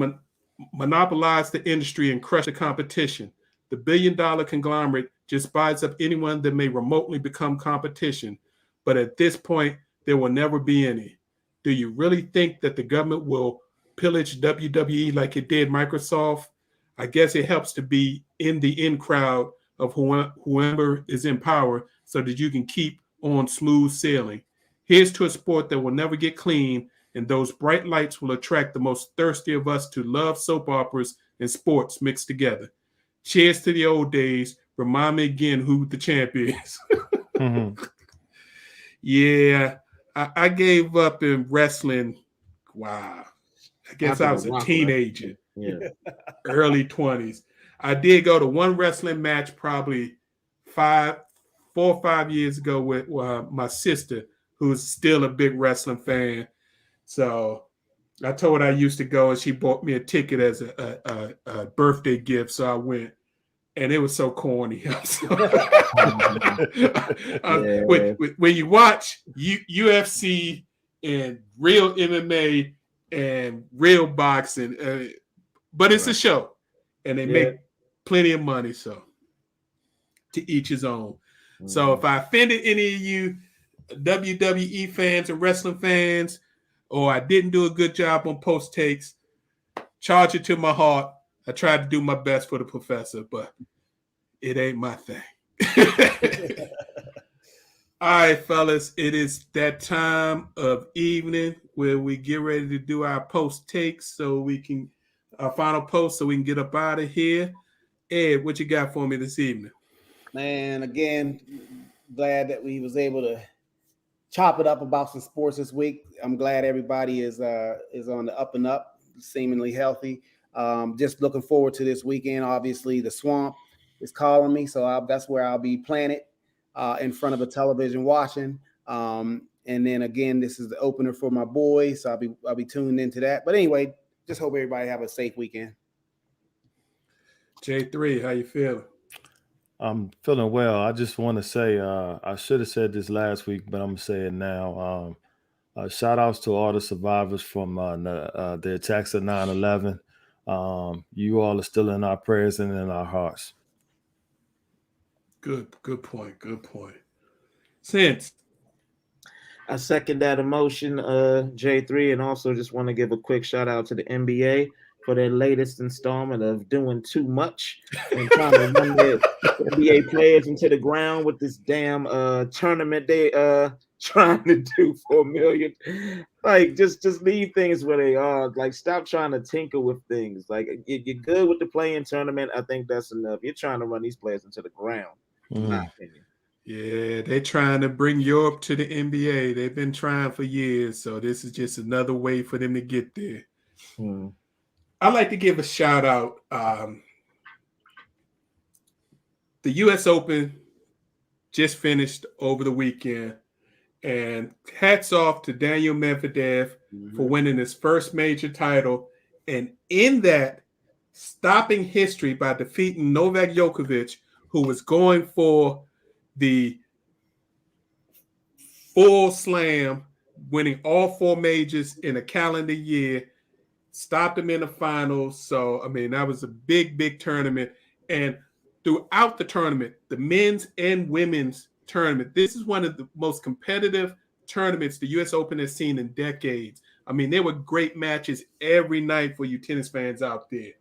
monopolized the industry and crushed the competition. The billion-dollar conglomerate just buys up anyone that may remotely become competition. But at this point, there will never be any. Do you really think that the government will pillage WWE like it did Microsoft? I guess it helps to be in the in crowd of whoever is in power so that you can keep on smooth sailing. Here's to a sport that will never get clean, and those bright lights will attract the most thirsty of us to love soap operas and sports mixed together. Cheers to the old days. Remind me again who the champ is. Mm-hmm. Yeah, I gave up in wrestling. Wow. I guess I was a teenager. Yeah. Early 20s. I did go to one wrestling match probably 4 or 5 years ago with my sister, who's still a big wrestling fan. So I told her I used to go, and she bought me a ticket as a birthday gift. So I went, and it was so corny. When you watch UFC and real MMA and real boxing, but it's a show, and they make plenty of money. So to each his own. Mm-hmm. So if I offended any of you WWE fans and wrestling fans, or I didn't do a good job on post takes, charge it to my heart. I tried to do my best for the professor, but it ain't my thing. All right, fellas, it is that time of evening where we get ready to do our post takes so we can, our final post so we can get up out of here. Ed, what you got for me this evening? Man, again, glad that we was able to chop it up about some sports this week. I'm glad everybody is on the up and up, seemingly healthy. Just looking forward to this weekend. Obviously, the Swamp is calling me, so that's where I'll be planted in front of a television watching. And then again, this is the opener for my boys, so I'll be tuned into that. But anyway, just hope everybody have a safe weekend. J3, how you feeling? I'm feeling well. I just want to say I should have said this last week, but I'm gonna say it now. Shout outs to all the survivors from the attacks of 9/11. You all are still in our prayers and in our hearts. Good point. Since I second that emotion, J3, and also just want to give a quick shout out to the NBA for their latest installment of doing too much and trying to run their NBA players into the ground with this damn tournament they trying to do for $1 million. Like, just leave things where they are. Like, stop trying to tinker with things. Like, you're good with the play-in tournament. I think that's enough. You're trying to run these players into the ground, in my opinion. Yeah, they're trying to bring Europe to the NBA. They've been trying for years, so this is just another way for them to get there. I'd like to give a shout out. The U.S. Open just finished over the weekend, and hats off to Daniel Medvedev for winning his first major title, and in that, stopping history by defeating Novak Djokovic, who was going for the full slam, winning all 4 majors in a calendar year, stopped him in the finals. So, I mean, that was a big tournament. And throughout the tournament, the men's and women's tournament, this is one of the most competitive tournaments the U.S. Open has seen in decades. I mean, there were great matches every night for you tennis fans out there.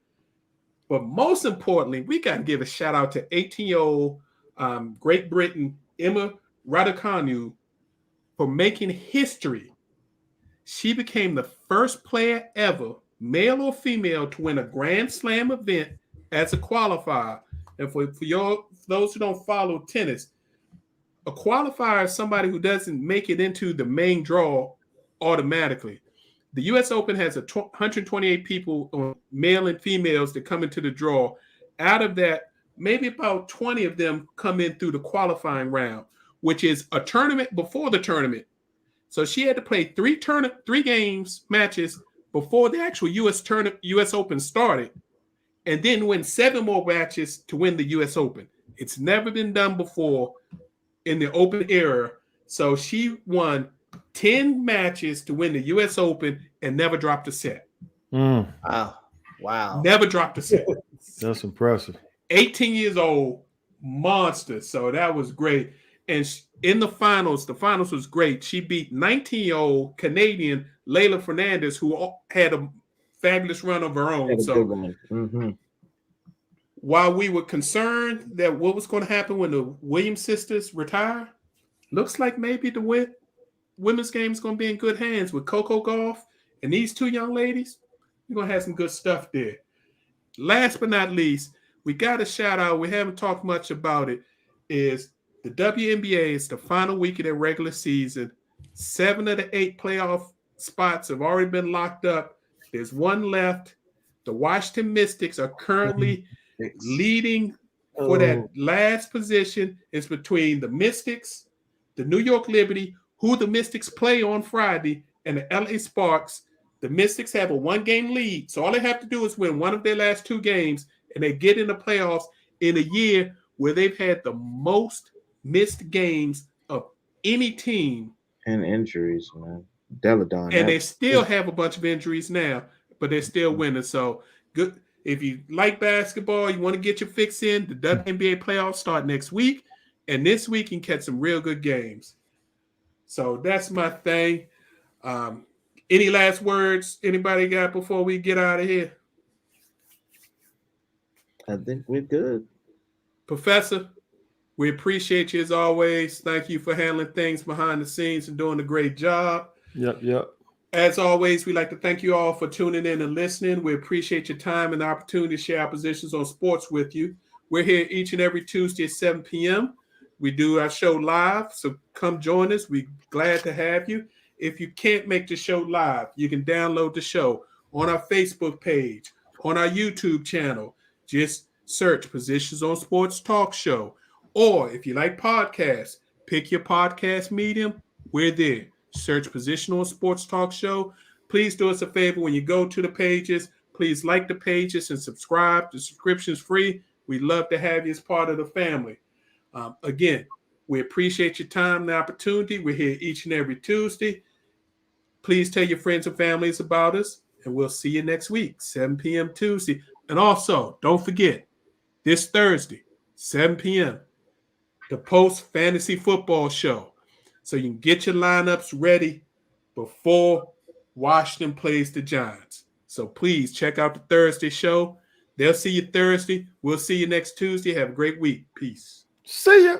But most importantly, we got to give a shout out to 18-year-old Great Britain, Emma Raducanu, for making history. She became the first player ever, male or female, to win a Grand Slam event as a qualifier. And for those who don't follow tennis, a qualifier is somebody who doesn't make it into the main draw automatically. The U.S. Open has 128 people, male and females, that come into the draw. Out of that, maybe about 20 of them come in through the qualifying round, which is a tournament before the tournament. So she had to play three games matches before the actual US Open started, and then win 7 more matches to win the US Open. It's never been done before in the Open era. So she won 10 matches to win the US Open and never dropped a set. Wow. Never dropped a set. That's impressive. 18 years old, monster. So that was great. And in the finals was great. She beat 19-year-old Canadian Leylah Fernandez, who had a fabulous run of her own. So while we were concerned that what was going to happen when the Williams sisters retire, looks like maybe the women's game is going to be in good hands with Coco Gauff and these 2 young ladies. We're going to have some good stuff there. Last but not least, we got a shout out. We haven't talked much about it. Is the WNBA is the final week of their regular season. 7 of the 8 playoff spots have already been locked up. There's 1 left. The Washington Mystics are currently leading for that last position. It's between the Mystics, the New York Liberty, who the Mystics play on Friday, and the LA Sparks. The Mystics have a 1-game lead. So all they have to do is win one of their last 2 games, and they get in the playoffs in a year where they've had the most missed games of any team. And injuries, man. Deladon. And they still have a bunch of injuries now, but they're still winning. So good. If you like basketball, you want to get your fix in, the WNBA playoffs start next week. And this week you can catch some real good games. So that's my thing. Any last words anybody got before we get out of here? I think we're good. Professor, we appreciate you as always. Thank you for handling things behind the scenes and doing a great job. Yep. As always, we'd like to thank you all for tuning in and listening. We appreciate your time and the opportunity to share our positions on sports with you. We're here each and every Tuesday at 7 p.m. We do our show live, so come join us. We're glad to have you. If you can't make the show live, you can download the show on our Facebook page, on our YouTube channel. Just search Positions on Sports Talk Show. Or if you like podcasts, pick your podcast medium. We're there. Search Position on Sports Talk Show. Please do us a favor when you go to the pages. Please like the pages and subscribe. The subscription is free. We'd love to have you as part of the family. Again, we appreciate your time and the opportunity. We're here each and every Tuesday. Please tell your friends and families about us, and we'll see you next week, 7 p.m. Tuesday. And also, don't forget, this Thursday, 7 p.m., the Post Fantasy Football Show. So you can get your lineups ready before Washington plays the Giants. So please check out the Thursday show. They'll see you Thursday. We'll see you next Tuesday. Have a great week. Peace. See ya.